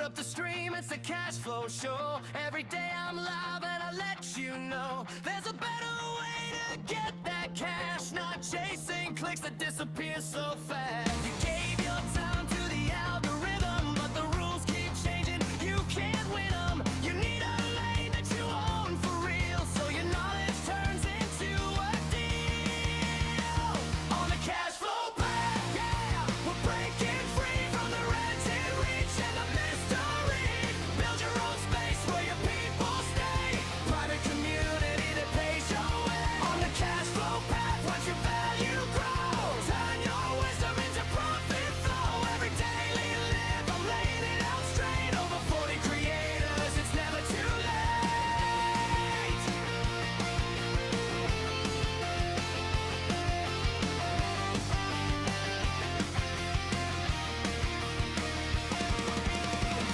up the stream, it's the cash flow show. Every day I'm live and I let you know there's a better way to get that cash, not chasing clicks that disappear so fast. You gave your time to the algorithm, but the rules keep changing. You can't win them. You need a lane that you own for real, so your knowledge turns into a deal. On the cash flow path, yeah, we're breaking free from the red tin reach and the mystery. Build your own space where your people stay. Private community that pays your way. On the cash flow path, watch your value grow. Turn your wisdom into profit flow. Every daily live, I'm laying it out straight. Over 40 creators, it's never too late.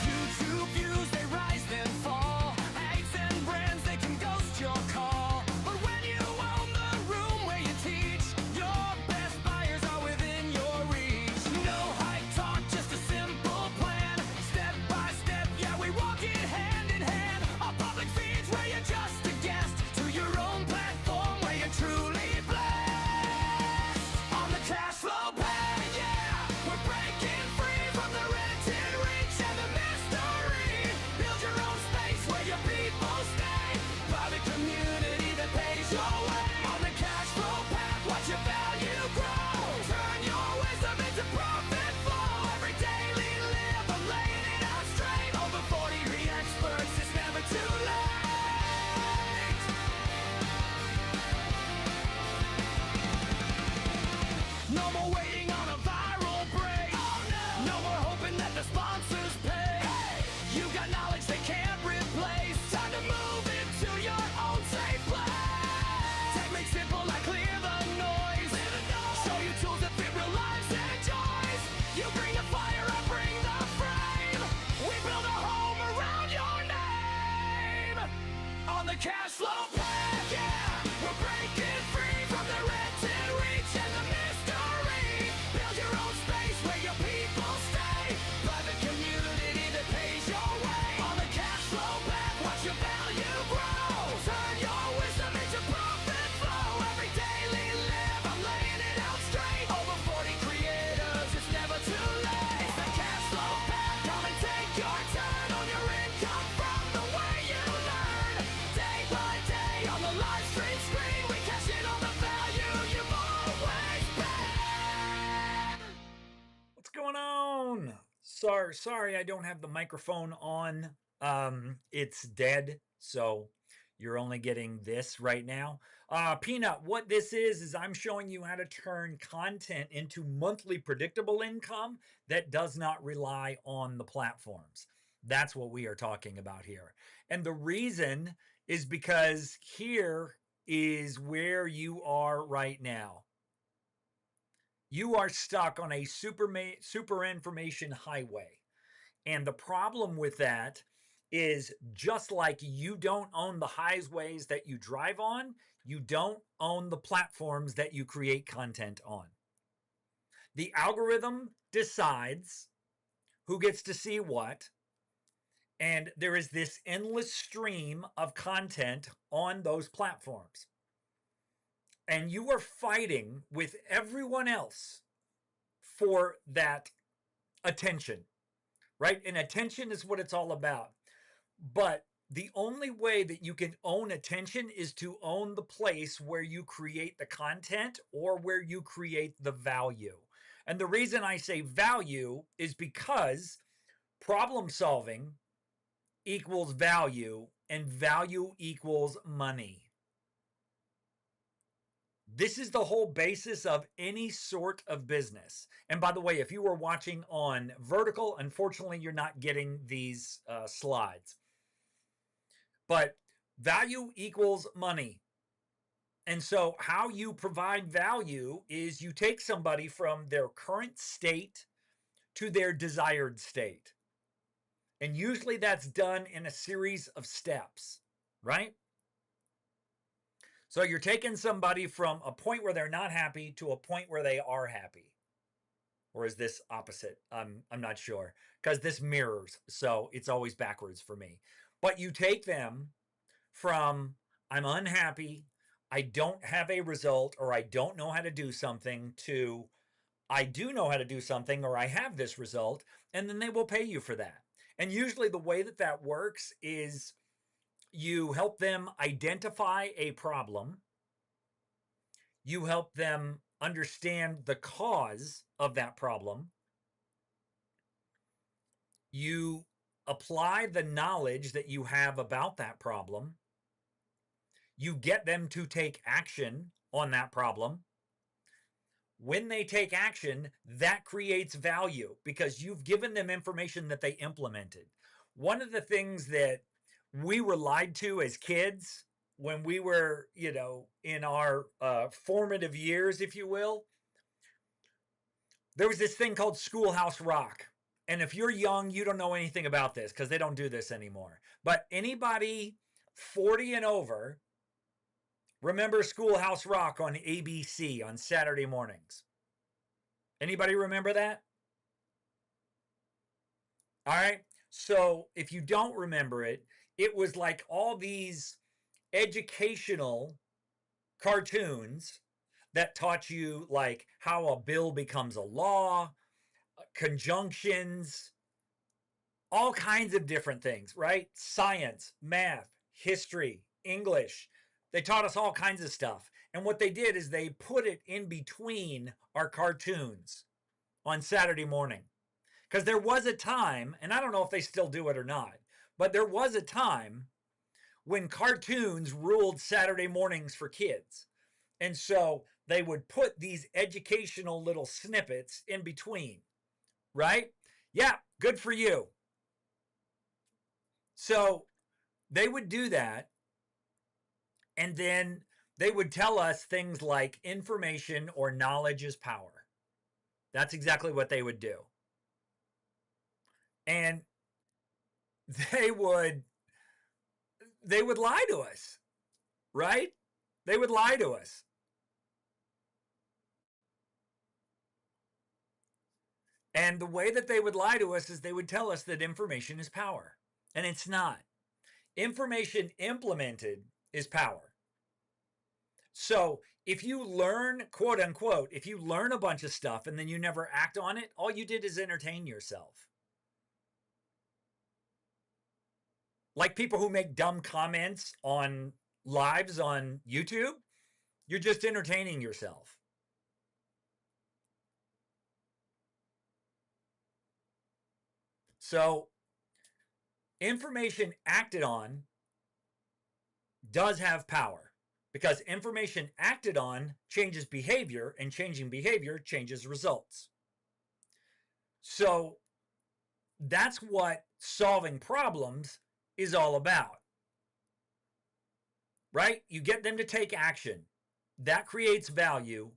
YouTube views, they rise then fall. Ads and brands, they can ghost your call. But when you own the room where you teach, your best buyers are within your reach. No hype talk, just a simple plan. Step by step, yeah, we walk it hand in hand. Our public feeds where you're just a guest, to your own platform where you're truly blessed. On the cash flow path, yeah, we're breaking free from the red tin reach and the mystery. Build your own space where your people stay. Private community that pays your way. On the cash flow path, watch your value grow. Turn your wisdom into profit flow. Every daily live, I'm laying it out straight. Over 40 experts, it's never too late. No more waiting on a viral break. No more hoping that the sponsors pay. You got knowledge they can't replace. Time to move into your own safe place. Techniques simple like clear the noise. Show you tools that fit real lives and joys. You bring the fire, I bring the flame. We build a home around your name. On the cash flow path, yeah, we're breaking free from the red tin reach and the mystery. Build your own space where your people stay. Private community that pays your way. On the cash flow path, watch your value grow. Turn your wisdom into profit flow. Every daily live, I'm laying it out straight. Over 40 creators, it's never too late. It's the cash flow path, come and take your turn on your income from the way you learn. Day by day on the live stream screen, we cash in on the value you've always been. What's going on? Sorry, I don't have the microphone on. It's dead, so you're only getting this right now. Peanut, what this is I'm showing you how to turn content into monthly predictable income that does not rely on the platforms. That's what we are talking about here. And the reason is because here is where you are right now. You are stuck on a super information highway. And the problem with that is, just like you don't own the highways that you drive on, you don't own the platforms that you create content on. The algorithm decides who gets to see what, and there is this endless stream of content on those platforms. And you are fighting with everyone else for that attention, right? And attention is what it's all about. But the only way that you can own attention is to own the place where you create the content or where you create the value. And the reason I say value is because problem solving equals value, and value equals money. This is the whole basis of any sort of business. And by the way, if you were watching on vertical, unfortunately, you're not getting these slides. But value equals money. And so how you provide value is you take somebody from their current state to their desired state. And usually that's done in a series of steps, right? So you're taking somebody from a point where they're not happy to a point where they are happy. Or is this opposite? I'm not sure because this mirrors, so it's always backwards for me. But you take them from I'm unhappy, I don't have a result, or I don't know how to do something to I do know how to do something, or I have this result, and then they will pay you for that. And usually the way that that works is you help them identify a problem, you help them understand the cause of that problem, you apply the knowledge that you have about that problem, you get them to take action on that problem. When they take action, that creates value because you've given them information that they implemented. One of the things that we were lied to as kids when we were, in our formative years, if you will, there was this thing called Schoolhouse Rock. And if you're young, you don't know anything about this because they don't do this anymore. But anybody 40 and over, remember Schoolhouse Rock on ABC on Saturday mornings? Anybody remember that? All right. So if you don't remember it, it was like all these educational cartoons that taught you like how a bill becomes a law, conjunctions, all kinds of different things, right? Science, math, history, English. They taught us all kinds of stuff. And what they did is they put it in between our cartoons on Saturday morning. Because there was a time, and I don't know if they still do it or not, but there was a time when cartoons ruled Saturday mornings for kids. And so they would put these educational little snippets in between, right? Yeah, good for you. So they would do that. And then they would tell us things like information or knowledge is power. That's exactly what they would do. And they would lie to us, right? They would lie to us. And the way that they would lie to us is they would tell us that information is power. And it's not. Information implemented is power. So if you learn, quote unquote, if you learn a bunch of stuff and then you never act on it, all you did is entertain yourself. Like people who make dumb comments on lives on YouTube, you're just entertaining yourself. So information acted on does have power because information acted on changes behavior, and changing behavior changes results. So that's what solving problems is all about, right? You get them to take action. That creates value,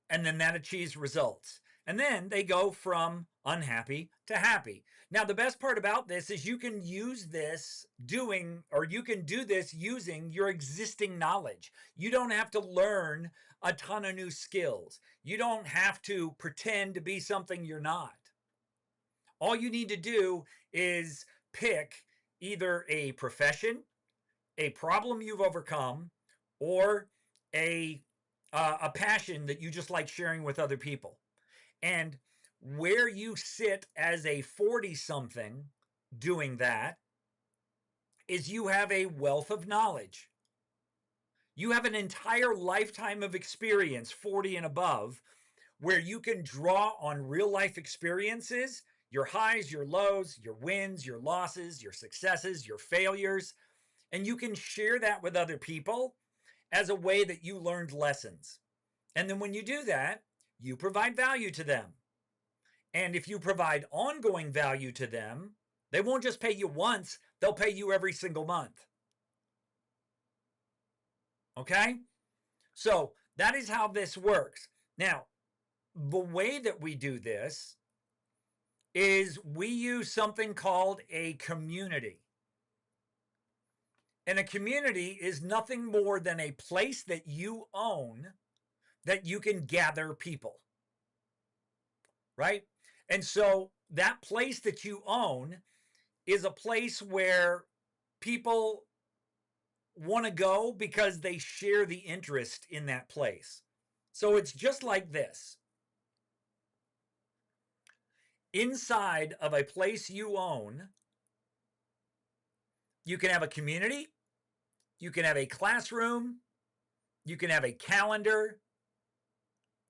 and then that achieves results. And then they go from unhappy to happy. Now, the best part about this is you can use this you can do this using your existing knowledge. You don't have to learn a ton of new skills. You don't have to pretend to be something you're not. All you need to do is pick either a profession, a problem you've overcome, or a passion that you just like sharing with other people. And where you sit as a 40-something doing that is you have a wealth of knowledge. You have an entire lifetime of experience, 40 and above, where you can draw on real life experiences, your highs, your lows, your wins, your losses, your successes, your failures, and you can share that with other people as a way that you learned lessons. And then when you do that, you provide value to them. And if you provide ongoing value to them, they won't just pay you once, they'll pay you every single month. Okay? So that is how this works. Now, the way that we do this is we use something called a community. And a community is nothing more than a place that you own that you can gather people. right? And so that place that you own is a place where people want to go because they share the interest in that place. So it's just like this. Inside of a place you own, you can have a community, you can have a classroom, you can have a calendar,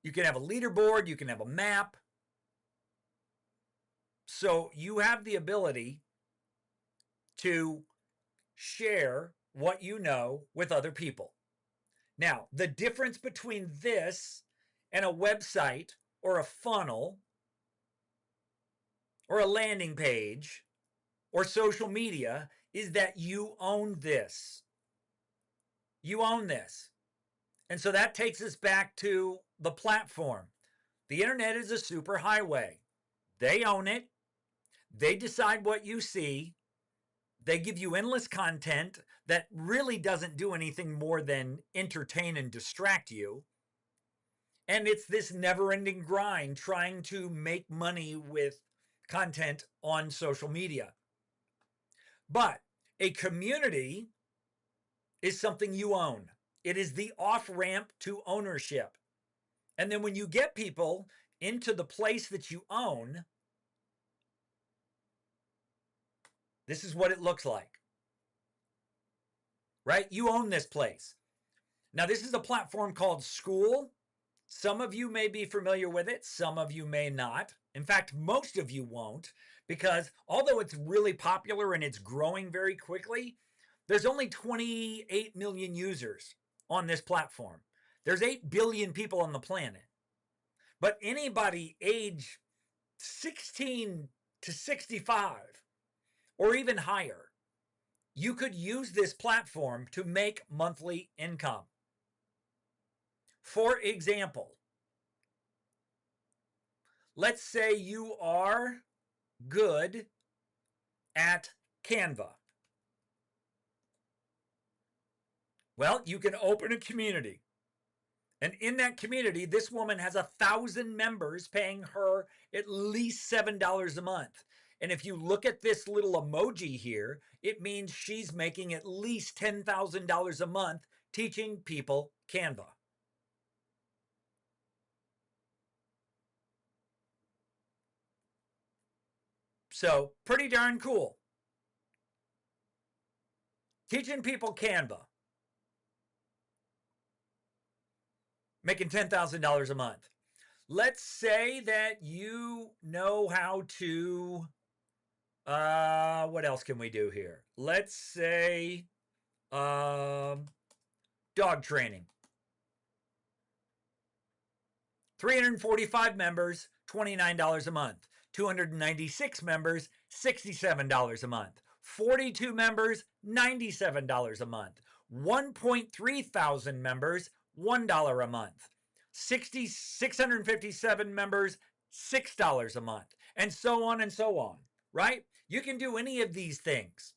you can have a leaderboard, you can have a map. So you have the ability to share what you know with other people. Now, the difference between this and a website or a funnel or a landing page or social media is that you own this. You own this. And so that takes us back to the platform. The internet is a super highway. They own it. They decide what you see. They give you endless content that really doesn't do anything more than entertain and distract you. And it's this never-ending grind trying to make money with content on social media. But a community is something you own. It is the off-ramp to ownership. And then when you get people into the place that you own, this is what it looks like. Right? You own this place. Now, this is a platform called Skool. Some of you may be familiar with it. Some of you may not. In fact, most of you won't, because although it's really popular and it's growing very quickly, there's only 28 million users on this platform. There's 8 billion people on the planet. But anybody age 16 to 65 or even higher, you could use this platform to make monthly income. For example, let's say you are good at Canva. Well, you can open a community. And in that community, this woman has 1,000 members paying her at least $7 a month. And if you look at this little emoji here, it means she's making at least $10,000 a month teaching people Canva. So pretty darn cool. Teaching people Canva. Making $10,000 a month. Let's say that you know how to, what else can we do here? Let's say dog training. 345 members, $29 a month. 296 members, $67 a month. 42 members, $97 a month. 1.3 thousand members, $1 a month. 657 members, $6 a month, and so on, right? You can do any of these things.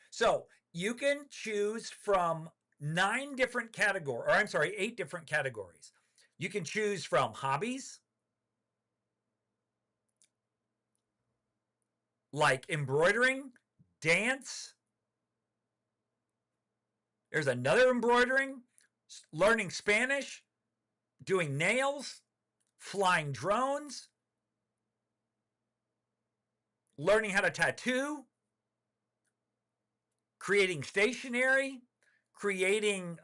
So you can choose from 8 different categories. You can choose from hobbies, like embroidering, dance. There's another embroidering, learning Spanish, doing nails, flying drones, learning how to tattoo, creating stationery, creating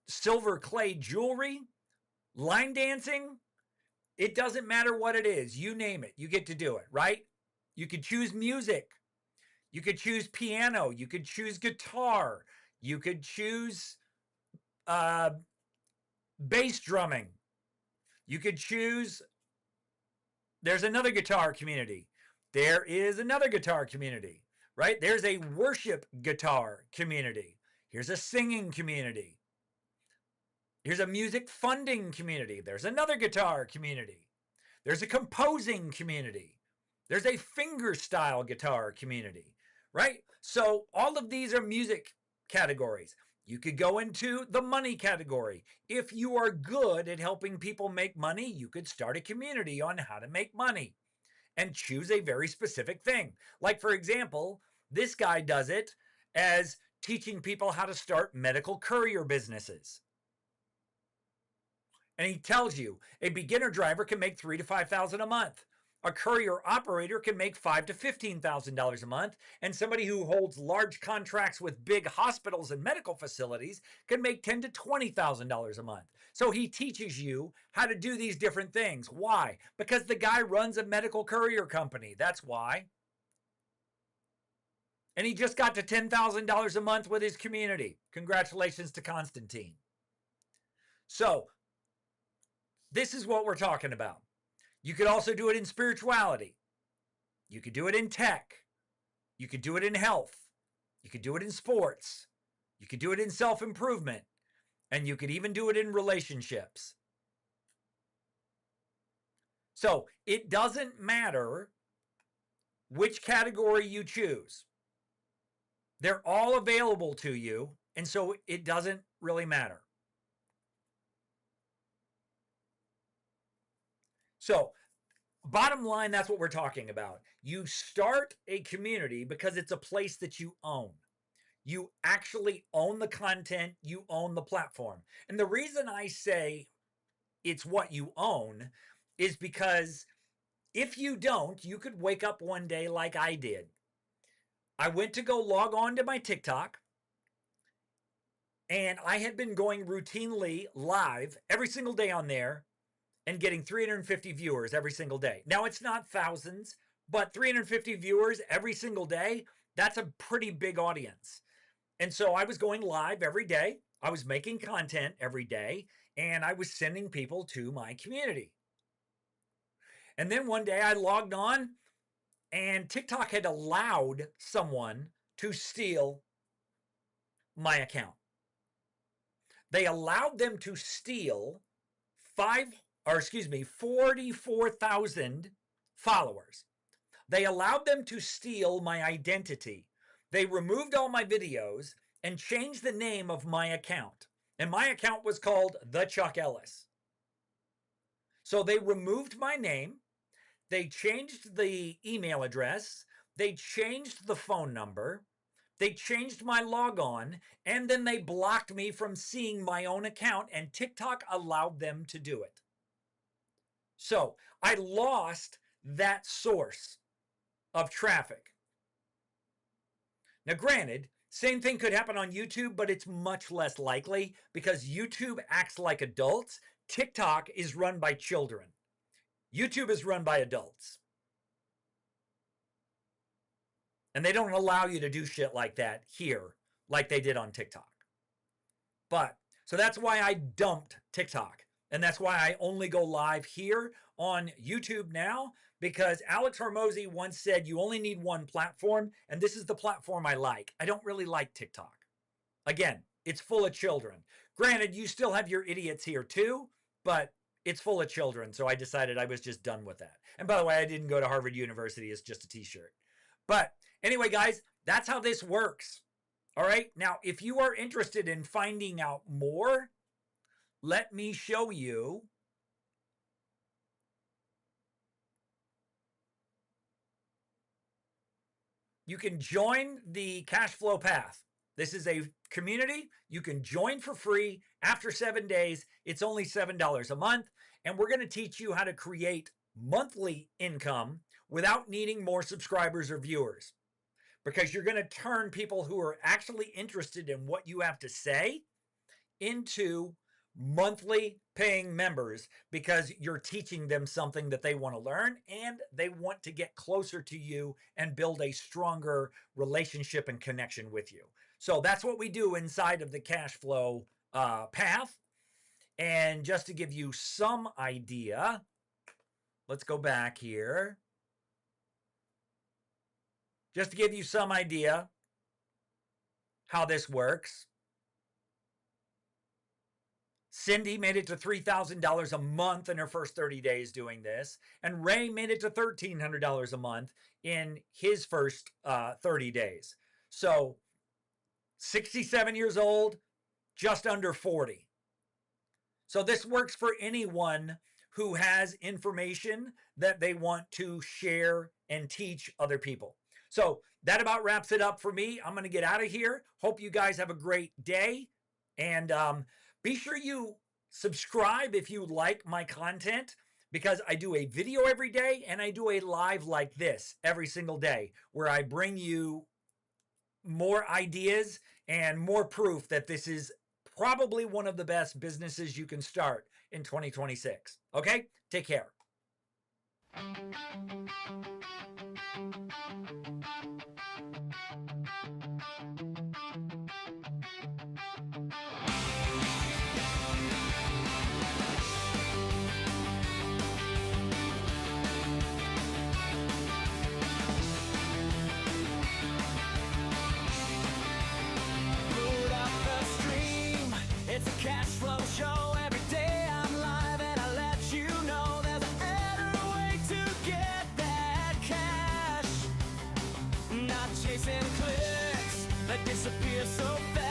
silver clay jewelry, line dancing. It doesn't matter what it is. You name it. You get to do it, right? You could choose music. You could choose piano. You could choose guitar. You could choose bass drumming. You could choose, there's another guitar community. There is another guitar community, right? There's a worship guitar community. Here's a singing community. Here's a music funding community. There's another guitar community. There's a composing community. There's a fingerstyle guitar community, right? So all of these are music categories. You could go into the money category. If you are good at helping people make money, you could start a community on how to make money and choose a very specific thing. Like, for example, this guy does it as teaching people how to start medical courier businesses. And he tells you a beginner driver can make $3,000 to $5,000 a month. A courier operator can make $5,000 to $15,000 a month, and somebody who holds large contracts with big hospitals and medical facilities can make $10,000 to $20,000 a month. So he teaches you how to do these different things. Why? Because the guy runs a medical courier company. That's why. And he just got to $10,000 a month with his community. Congratulations to Constantine. So this is what we're talking about. You could also do it in spirituality. You could do it in tech. You could do it in health. You could do it in sports. You could do it in self-improvement. And you could even do it in relationships. So it doesn't matter which category you choose. They're all available to you, and so it doesn't really matter. So, bottom line, that's what we're talking about. You start a community because it's a place that you own. You actually own the content, you own the platform. And the reason I say it's what you own is because if you don't, you could wake up one day like I did. I went to go log on to my TikTok, and I had been going routinely live every single day on there and getting 350 viewers every single day. Now, it's not thousands, but 350 viewers every single day, that's a pretty big audience. And so I was going live every day. I was making content every day, and I was sending people to my community. And then one day I logged on, and TikTok had allowed someone to steal my account. They allowed them to steal 44,000 followers. They allowed them to steal my identity. They removed all my videos and changed the name of my account. And my account was called The Chuck Ellis. So they removed my name. They changed the email address. They changed the phone number. They changed my logon. And then they blocked me from seeing my own account. And TikTok allowed them to do it. So I lost that source of traffic. Now, granted, same thing could happen on YouTube, but it's much less likely because YouTube acts like adults. TikTok is run by children. YouTube is run by adults. And they don't allow you to do shit like that here, like they did on TikTok. But, so that's why I dumped TikTok. And that's why I only go live here on YouTube now, because Alex Hormozi once said you only need one platform, and this is the platform I like. I don't really like TikTok. Again, it's full of children. Granted, you still have your idiots here too, but it's full of children, so I decided I was just done with that. And by the way, I didn't go to Harvard University. It's just a t-shirt. But anyway, guys, that's how this works. All right? Now, if you are interested in finding out more, let me show you. You can join the Cash Flow Path. This is a community you can join for free after 7 days. It's only $7 a month. And we're going to teach you how to create monthly income without needing more subscribers or viewers. Because you're going to turn people who are actually interested in what you have to say into monthly paying members, because you're teaching them something that they want to learn and they want to get closer to you and build a stronger relationship and connection with you. So that's what we do inside of the Cash Flow Path. And just to give you some idea, let's go back here. Just to give you some idea how this works. Cindy made it to $3,000 a month in her first 30 days doing this. And Ray made it to $1,300 a month in his first 30 days. So 67 years old, just under 40. So this works for anyone who has information that they want to share and teach other people. So that about wraps it up for me. I'm going to get out of here. Hope you guys have a great day. And be sure you subscribe if you like my content, because I do a video every day and I do a live like this every single day where I bring you more ideas and more proof that this is probably one of the best businesses you can start in 2026. Okay? Take care. Load up the stream. It's a cash flow show. Every day I'm live and I let you know there's a better way to get that cash. Not chasing clicks that disappear so fast.